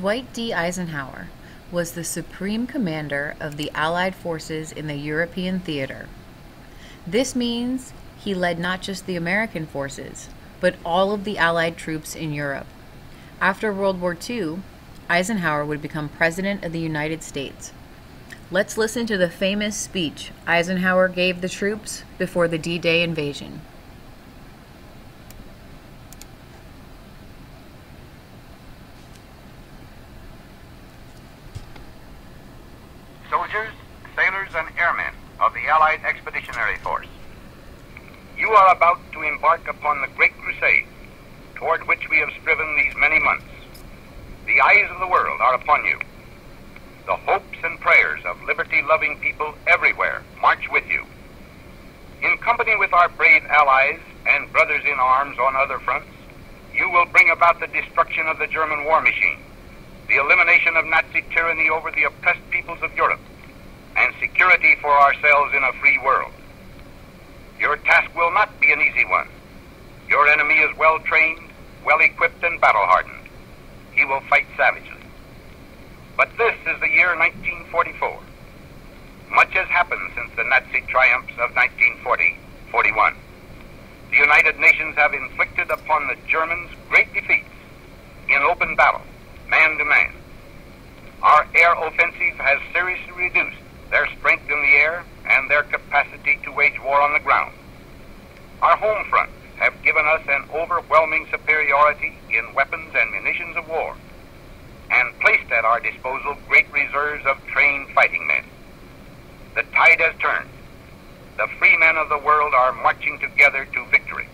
Dwight D. Eisenhower was the supreme commander of the Allied forces in the European theater. This means he led not just the American forces, but all of the Allied troops in Europe. After World War II, Eisenhower would become President of the United States. Let's listen to the famous speech Eisenhower gave the troops before the D-Day invasion. Soldiers, sailors, and airmen of the Allied Expeditionary Force, you are about to embark upon the great crusade toward which we have striven these many months. The eyes of the world are upon you. The hopes and prayers of liberty-loving people everywhere march with you. In company with our brave allies and brothers in arms on other fronts, you will bring about the destruction of the German war machine, the elimination of Nazi tyranny over the oppressed peoples of Europe, and security for ourselves in a free world. Your task will not be an easy one. Your enemy is well-trained, well-equipped, and battle-hardened. He will fight savagely. But this is the year 1944. Much has happened since the Nazi triumphs of 1940-41. The United Nations have inflicted upon the Germans great defeats in open battle, man to man. Our air offensive has seriously reduced their strength in the air and their capacity to wage war on the ground. Our home fronts have given us an overwhelming superiority in weapons and munitions of war, and placed at our disposal great reserves of trained fighting men. The tide has turned. The free men of the world are marching together to victory.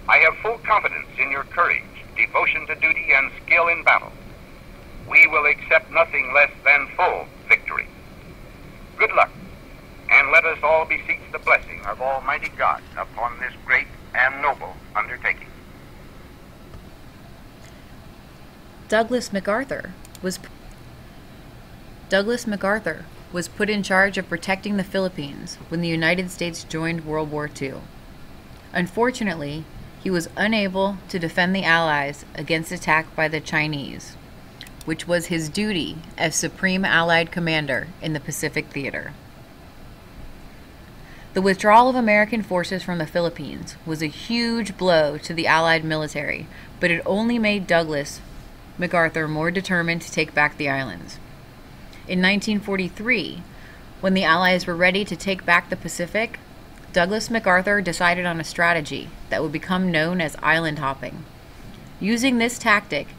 I have full confidence in your courage, devotion to duty, and skill in battle. We will accept nothing less than full victory. Good luck, and let us all beseech the blessing of Almighty God upon this great and noble undertaking. Douglas MacArthur was put in charge of protecting the Philippines when the United States joined World War II. Unfortunately, he was unable to defend the Allies against attack by the Chinese, which was his duty as Supreme Allied Commander in the Pacific Theater. The withdrawal of American forces from the Philippines was a huge blow to the Allied military, but it only made Douglas MacArthur more determined to take back the islands. In 1943, when the Allies were ready to take back the Pacific, Douglas MacArthur decided on a strategy that would become known as island hopping. Using this tactic,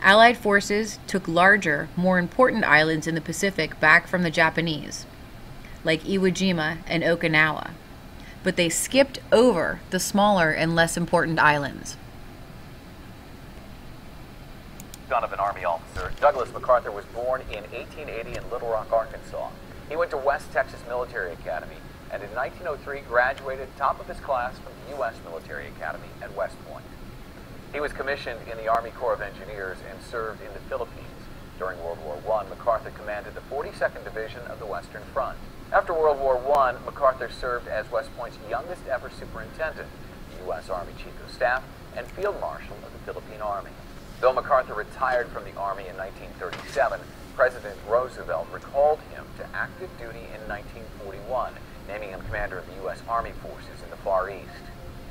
Allied forces took larger, more important islands in the Pacific back from the Japanese, like Iwo Jima and Okinawa, but they skipped over the smaller and less important islands. Son of an Army officer, Douglas MacArthur was born in 1880 in Little Rock, Arkansas. He went to West Texas Military Academy and in 1903 graduated top of his class from the U.S. Military Academy at West Point. He was commissioned in the Army Corps of Engineers and served in the Philippines. During World War I, MacArthur commanded the 42nd Division of the Western Front. After World War I, MacArthur served as West Point's youngest ever superintendent, the U.S. Army Chief of Staff, and Field Marshal of the Philippine Army. Though MacArthur retired from the Army in 1937, President Roosevelt recalled him to active duty in 1941, naming him commander of the U.S. Army forces in the Far East.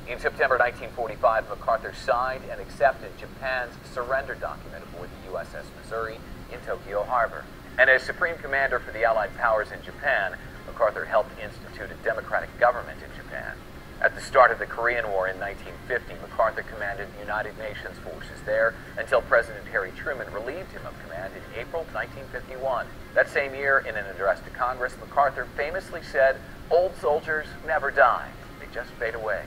In September 1945, MacArthur signed and accepted Japan's surrender document aboard the USS Missouri in Tokyo Harbor. And as Supreme Commander for the Allied powers in Japan, MacArthur helped institute a democratic government in Japan. At the start of the Korean War in 1950, MacArthur commanded the United Nations forces there until President Harry Truman relieved him of command in April 1951. That same year, in an address to Congress, MacArthur famously said, "Old soldiers never die, they just fade away."